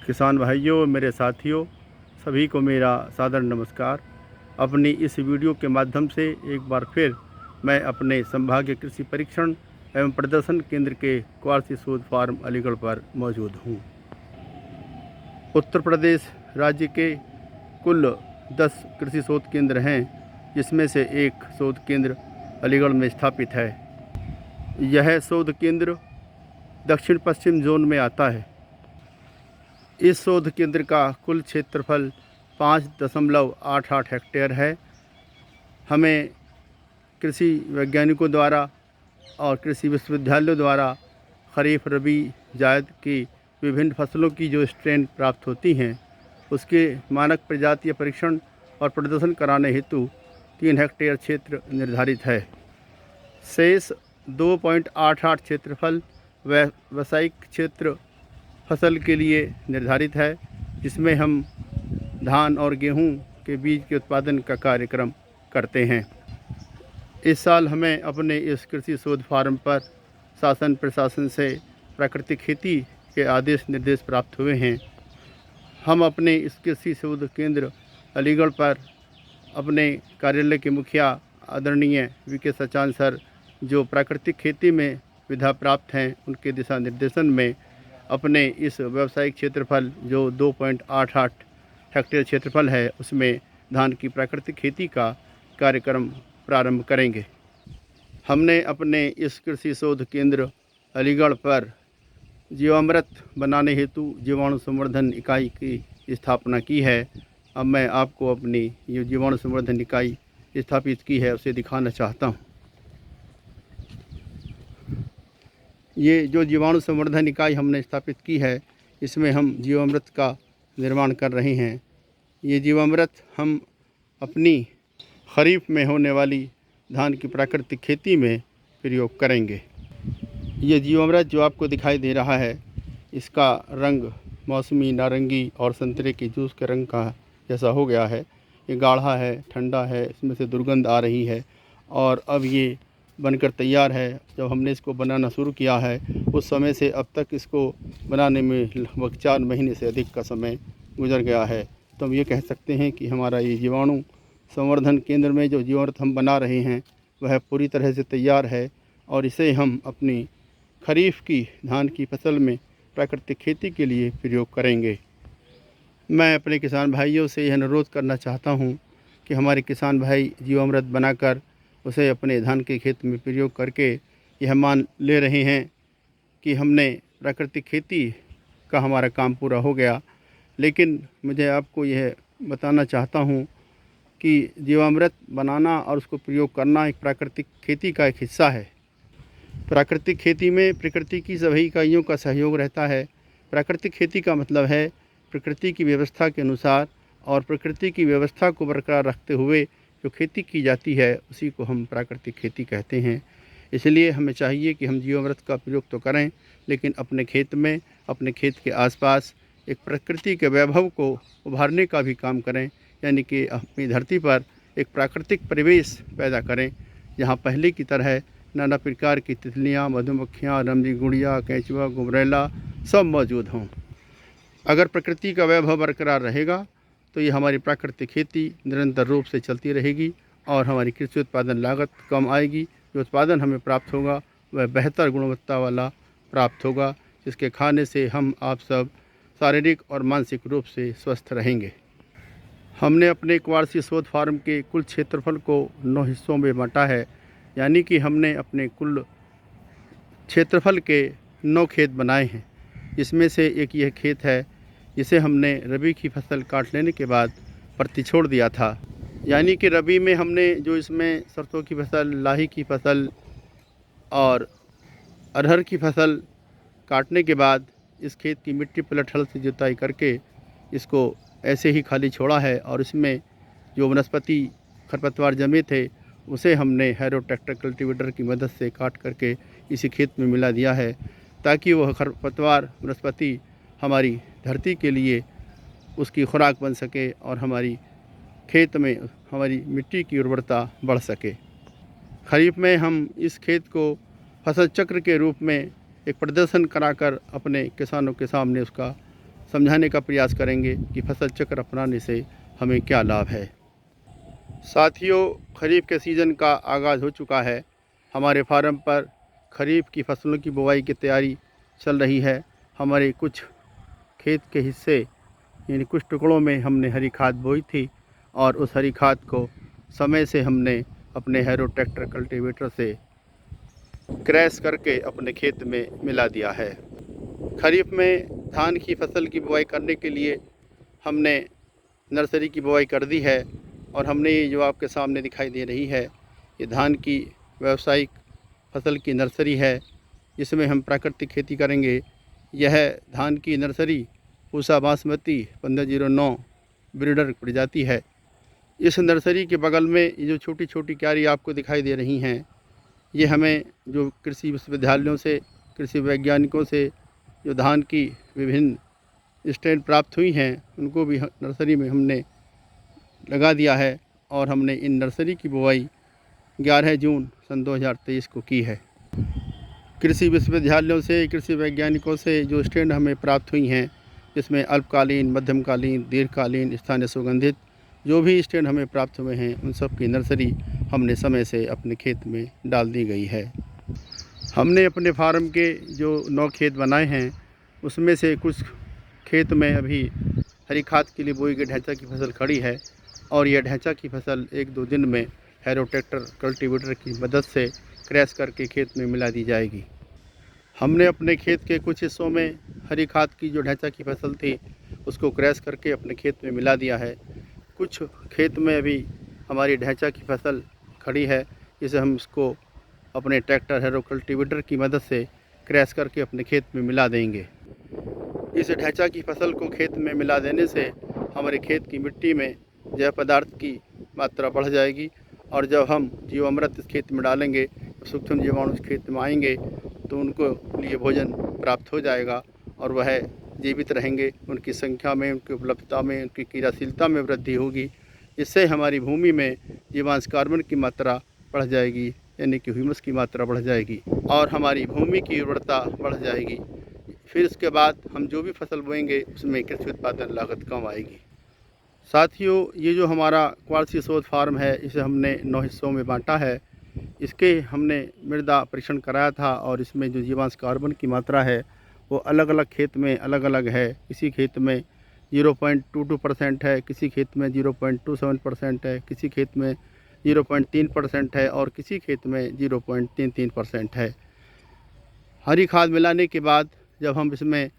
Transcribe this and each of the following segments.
किसान भाइयों, मेरे साथियों, सभी को मेरा सादर नमस्कार। अपनी इस वीडियो के माध्यम से एक बार फिर मैं अपने संभागीय कृषि परीक्षण एवं प्रदर्शन केंद्र के क्वार्सी शोध फार्म अलीगढ़ पर मौजूद हूँ। उत्तर प्रदेश राज्य के कुल 10 कृषि शोध केंद्र हैं, जिसमें से एक शोध केंद्र अलीगढ़ में स्थापित है। यह शोध केंद्र दक्षिण पश्चिम जोन में आता है। इस शोध केंद्र का कुल क्षेत्रफल 5.88 हेक्टेयर है। हमें कृषि वैज्ञानिकों द्वारा और कृषि विश्वविद्यालयों द्वारा खरीफ, रबी, जायद की विभिन्न फसलों की जो स्ट्रेन प्राप्त होती हैं, उसके मानक प्रजातीय परीक्षण और प्रदर्शन कराने हेतु 3 हेक्टेयर क्षेत्र निर्धारित है। शेष 2.88 क्षेत्रफल व्यावसायिक क्षेत्र फसल के लिए निर्धारित है, जिसमें हम धान और गेहूं के बीज के उत्पादन का कार्यक्रम करते हैं। इस साल हमें अपने इस कृषि शोध फार्म पर शासन प्रशासन से प्राकृतिक खेती के आदेश निर्देश प्राप्त हुए हैं। हम अपने इस कृषि शोध केंद्र अलीगढ़ पर अपने कार्यालय के मुखिया आदरणीय वीके सचान सर, जो प्राकृतिक खेती में विधा प्राप्त हैं, उनके दिशा निर्देशन में अपने इस व्यावसायिक क्षेत्रफल जो 2.88 हेक्टेयर क्षेत्रफल है, उसमें धान की प्राकृतिक खेती का कार्यक्रम प्रारंभ करेंगे। हमने अपने इस कृषि शोध केंद्र अलीगढ़ पर जीवामृत बनाने हेतु जीवाणु संवर्धन इकाई की स्थापना की है। अब मैं आपको अपनी ये जीवाणु संवर्धन इकाई स्थापित की है उसे दिखाना चाहता हूँ। ये जो जीवाणु संवर्धन इकाई हमने स्थापित की है, इसमें हम जीवामृत का निर्माण कर रहे हैं। ये जीवामृत हम अपनी खरीफ में होने वाली धान की प्राकृतिक खेती में प्रयोग करेंगे। ये जीवामृत जो आपको दिखाई दे रहा है, इसका रंग मौसमी नारंगी और संतरे के जूस के रंग का जैसा हो गया है। ये गाढ़ा है, ठंडा है, इसमें से दुर्गंध आ रही है और अब ये बनकर तैयार है। जब हमने इसको बनाना शुरू किया है, उस समय से अब तक इसको बनाने में लगभग 4 महीने से अधिक का समय गुजर गया है। तो हम ये कह सकते हैं कि हमारा ये जीवाणु संवर्धन केंद्र में जो जीवामृत हम बना रहे हैं, वह पूरी तरह से तैयार है और इसे हम अपनी खरीफ की धान की फसल में प्राकृतिक खेती के लिए प्रयोग करेंगे। मैं अपने किसान भाइयों से यह अनुरोध करना चाहता हूँ कि हमारे किसान भाई जीवामृत बनाकर उसे अपने धान के खेत में प्रयोग करके यह मान ले रहे हैं कि हमने प्राकृतिक खेती का हमारा काम पूरा हो गया। लेकिन मुझे आपको यह बताना चाहता हूँ कि जीवामृत बनाना और उसको प्रयोग करना एक प्राकृतिक खेती का एक हिस्सा है। प्राकृतिक खेती में प्रकृति की सभी इकाइयों का सहयोग रहता है। प्राकृतिक खेती का मतलब है प्रकृति की व्यवस्था के अनुसार और प्रकृति की व्यवस्था को बरकरार रखते हुए जो खेती की जाती है, उसी को हम प्राकृतिक खेती कहते हैं। इसलिए हमें चाहिए कि हम जीवामृत का प्रयोग तो करें, लेकिन अपने खेत में, अपने खेत के आसपास एक प्रकृति के वैभव को उभारने का भी काम करें, यानी कि अपनी धरती पर एक प्राकृतिक परिवेश पैदा करें, जहाँ पहले की तरह नाना प्रकार की तितलियाँ, मधुमक्खियाँ, रमदी गुड़िया, केंचुआ, गुबरैला सब मौजूद हों। अगर प्रकृति का वैभव बरकरार रहेगा तो ये हमारी प्राकृतिक खेती निरंतर रूप से चलती रहेगी और हमारी कृषि उत्पादन लागत कम आएगी। जो उत्पादन हमें प्राप्त होगा वह बेहतर गुणवत्ता वाला प्राप्त होगा, जिसके खाने से हम आप सब शारीरिक और मानसिक रूप से स्वस्थ रहेंगे। हमने अपने क्वार्सी शोध फार्म के कुल क्षेत्रफल को 9 हिस्सों में बांटा है, यानी कि हमने अपने कुल क्षेत्रफल के 9 खेत बनाए हैं। इसमें से एक यह खेत है जिसे हमने रबी की फसल काट लेने के बाद परती छोड़ दिया था। यानी कि रबी में हमने जो इसमें सरसों की फसल, लाही की फसल और अरहर की फसल काटने के बाद इस खेत की मिट्टी पलट हल से जुताई करके इसको ऐसे ही खाली छोड़ा है और इसमें जो वनस्पति खरपतवार जमे थे उसे हमने हैरो ट्रैक्टर कल्टीवेटर की मदद से काट करके इसी खेत में मिला दिया है, ताकि वह खरपतवार वनस्पति हमारी धरती के लिए उसकी खुराक बन सके और हमारी खेत में हमारी मिट्टी की उर्वरता बढ़ सके। खरीफ में हम इस खेत को फसल चक्र के रूप में एक प्रदर्शन कराकर अपने किसानों के सामने उसका समझाने का प्रयास करेंगे कि फसल चक्र अपनाने से हमें क्या लाभ है। साथियों, खरीफ के सीज़न का आगाज़ हो चुका है। हमारे फार्म पर खरीफ की फसलों की बुवाई की तैयारी चल रही है। हमारे कुछ खेत के हिस्से यानी कुछ टुकड़ों में हमने हरी खाद बोई थी और उस हरी खाद को समय से हमने अपने हैरो ट्रैक्टर कल्टीवेटर से क्रैश करके अपने खेत में मिला दिया है। खरीफ में धान की फसल की बुवाई करने के लिए हमने नर्सरी की बुवाई कर दी है और हमने ये जो आपके सामने दिखाई दे रही है, ये धान की व्यावसायिक फसल की नर्सरी है जिसमें हम प्राकृतिक खेती करेंगे। यह धान की नर्सरी पूसा बासमती 1509 ब्रीडर प्रजाति है। इस नर्सरी के बगल में ये जो छोटी छोटी क्यारी आपको दिखाई दे रही हैं, ये हमें जो कृषि विश्वविद्यालयों से, कृषि वैज्ञानिकों से जो धान की विभिन्न स्ट्रेन प्राप्त हुई हैं, उनको भी नर्सरी में हमने लगा दिया है और हमने इन नर्सरी की बुवाई 11 जून सन 2023 को की है। कृषि विश्वविद्यालयों से, कृषि वैज्ञानिकों से जो स्ट्रेन हमें प्राप्त हुई हैं, जिसमें अल्पकालीन, मध्यमकालीन, दीर्घकालीन, स्थानीय सुगंधित जो भी स्ट्रेन हमें प्राप्त हुए हैं, उन सब की नर्सरी हमने समय से अपने खेत में डाल दी गई है। हमने अपने फार्म के जो 9 खेत बनाए हैं, उसमें से कुछ खेत में अभी हरी खाद के लिए बोई गई ढैंचा की फसल खड़ी है और यह ढैंचा की फसल 1-2 दिन में हैरो ट्रैक्टर कल्टीवेटर की मदद से क्रैश करके खेत में मिला दी जाएगी। हमने अपने खेत के कुछ हिस्सों में हरी खाद की जो ढैंचा की फसल थी, उसको क्रैश करके अपने खेत में मिला दिया है। कुछ खेत में अभी हमारी ढैंचा की फसल खड़ी है, जिसे हम इसको अपने ट्रैक्टर हैरो कल्टीवेटर की मदद से क्रैश करके अपने खेत में मिला देंगे। इस ढैंचा की फसल को खेत में मिला देने से हमारे खेत की मिट्टी में जैव पदार्थ की मात्रा बढ़ जाएगी और जब हम जीवामृत इस खेत में डालेंगे, सूक्ष्म जीवाणु इस खेत में आएंगे तो उनको लिए भोजन प्राप्त हो जाएगा और वह जीवित रहेंगे। उनकी संख्या में, उनकी उपलब्धता में, उनकी क्रियाशीलता में वृद्धि होगी। इससे हमारी भूमि में जीवांश कार्बन की मात्रा बढ़ जाएगी, यानी कि ह्यूमस की मात्रा बढ़ जाएगी और हमारी भूमि की उर्वरता बढ़ जाएगी। फिर इसके बाद हम जो भी फसल बोएंगे उसमें कृषि उत्पादन लागत कम आएगी। साथियों, ये जो हमारा क्वार्सी शोध फार्म है, इसे हमने 9 हिस्सों में बांटा है। इसके हमने मृदा परीक्षण कराया था और इसमें जो जीवांश कार्बन की मात्रा है वो अलग अलग खेत में अलग अलग है। किसी खेत में 0.22% है, किसी खेत में 0.27% है, किसी खेत में 0.3% है और किसी खेत में 0.33% है। हरी खाद मिलाने के बाद जब हम इसमें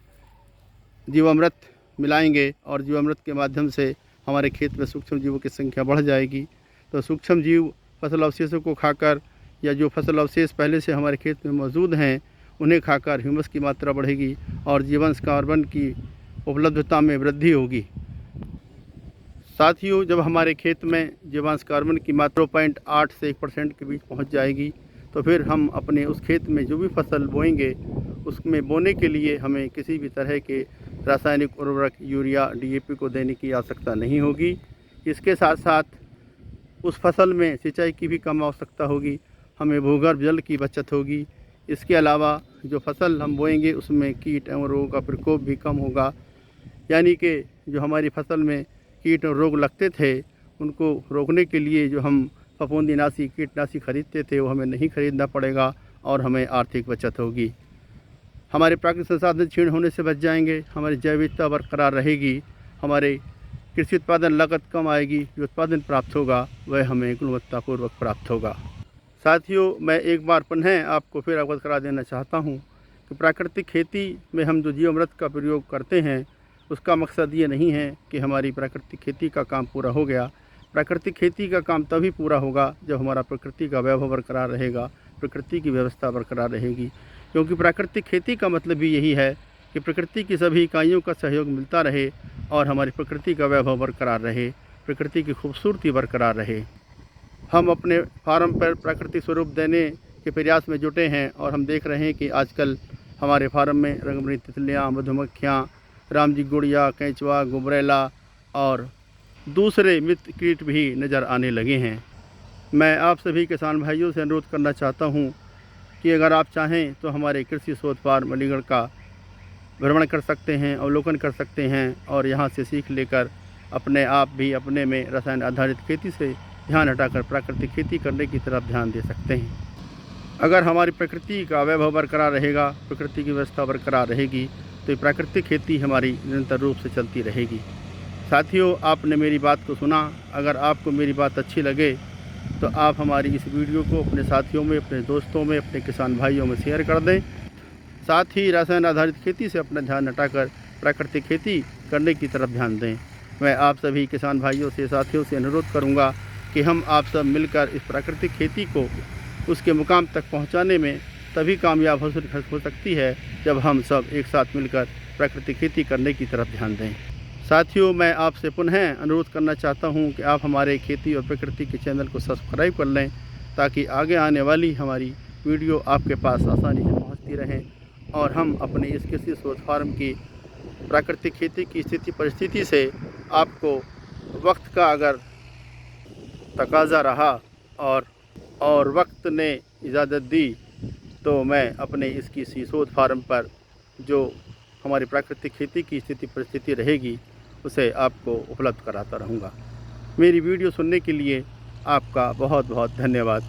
जीवामृत मिलाएंगे और जीवामृत के माध्यम से हमारे खेत में सूक्ष्म जीवों की संख्या बढ़ जाएगी, तो सूक्ष्म जीव फसल अवशेषों को खाकर या जो फसल अवशेष पहले से हमारे खेत में मौजूद हैं उन्हें खाकर ह्यूमस की मात्रा बढ़ेगी और जीवांश कार्बन की उपलब्धता में वृद्धि होगी। साथियों, जब हमारे खेत में जीवांश कार्बन की मात्रा 0.8 से 1% के बीच पहुंच जाएगी, तो फिर हम अपने उस खेत में जो भी फसल बोएंगे उसमें बोने के लिए हमें किसी भी तरह के रासायनिक उर्वरक यूरिया, DAP को देने की आवश्यकता नहीं होगी। इसके साथ साथ उस फसल में सिंचाई की भी कम आवश्यकता होगी, हमें भूगर्भ जल की बचत होगी। इसके अलावा जो फसल हम बोएंगे उसमें कीट एवं रोगों का प्रकोप भी कम होगा, यानी कि जो हमारी फसल में कीट और रोग लगते थे उनको रोकने के लिए जो हम फफूंदीनाशी कीटनाशी खरीदते थे वो हमें नहीं खरीदना पड़ेगा और हमें आर्थिक बचत होगी। हमारे प्राकृतिक संसाधन क्षीण होने से बच जाएंगे, हमारी जैविकता बरकरार रहेगी, हमारे कृषि उत्पादन लागत कम आएगी, जो उत्पादन प्राप्त होगा वह हमें गुणवत्तापूर्वक प्राप्त होगा। साथियों, मैं एक बार पुनः आपको फिर अवगत करा देना चाहता हूँ कि प्राकृतिक खेती में हम जो जीवामृत का प्रयोग करते हैं उसका मकसद ये नहीं है कि हमारी प्राकृतिक खेती का काम पूरा हो गया। प्राकृतिक खेती का काम तभी पूरा होगा जब हमारा प्रकृति का वैभव बरकरार रहेगा, प्रकृति की व्यवस्था बरकरार रहेगी। क्योंकि प्राकृतिक खेती का मतलब भी यही है कि प्रकृति की सभी इकाइयों का सहयोग मिलता रहे और हमारी प्रकृति का वैभव बरकरार रहे, प्रकृति की खूबसूरती बरकरार रहे। हम अपने फार्म पर प्राकृतिक स्वरूप देने के प्रयास में जुटे हैं और हम देख रहे हैं कि आजकल हमारे फार्म में रंगबिरंगी तितलियाँ, मधुमक्खियाँ, रामजी गुड़िया, केंचुआ, गुबरैला और दूसरे मित्र कीट भी नज़र आने लगे हैं। मैं आप सभी किसान भाइयों से अनुरोध करना चाहता हूं कि अगर आप चाहें तो हमारे कृषि शोध फार्म अलीगढ़ का भ्रमण कर सकते हैं, अवलोकन कर सकते हैं और यहाँ से सीख लेकर अपने आप भी अपने में रसायन आधारित खेती से ध्यान हटाकर प्राकृतिक खेती करने की तरफ ध्यान दे सकते हैं। अगर हमारी प्रकृति का वैभव बरकरार रहेगा, प्रकृति की व्यवस्था बरकरार रहेगी, तो ये प्राकृतिक खेती हमारी निरंतर रूप से चलती रहेगी। साथियों, आपने मेरी बात को सुना। अगर आपको मेरी बात अच्छी लगे तो आप हमारी इस वीडियो को अपने साथियों में, अपने दोस्तों में, अपने किसान भाइयों में शेयर कर दें। साथ ही रसायन आधारित खेती से अपना ध्यान हटाकर प्राकृतिक खेती करने की तरफ ध्यान दें। मैं आप सभी किसान भाइयों से, साथियों से अनुरोध करूंगा कि हम आप सब मिलकर इस प्राकृतिक खेती को उसके मुकाम तक पहुंचाने में तभी कामयाब हो सकती है जब हम सब एक साथ मिलकर प्राकृतिक खेती करने की तरफ ध्यान दें। साथियों, मैं आपसे पुनः अनुरोध करना चाहता हूं कि आप हमारे खेती और प्रकृति के चैनल को सब्सक्राइब कर लें, ताकि आगे आने वाली हमारी वीडियो आपके पास आसानी से पहुंचती रहें और हम अपने इस कृषि शोध फार्म की प्राकृतिक खेती की स्थिति परिस्थिति से आपको वक्त का अगर तकाज़ा रहा और वक्त ने इजाज़त दी तो मैं अपने इसकी शोध फार्म पर जो हमारी प्राकृतिक खेती की स्थिति परिस्थिति रहेगी उसे आपको उपलब्ध कराता रहूँगा। मेरी वीडियो सुनने के लिए आपका बहुत बहुत धन्यवाद।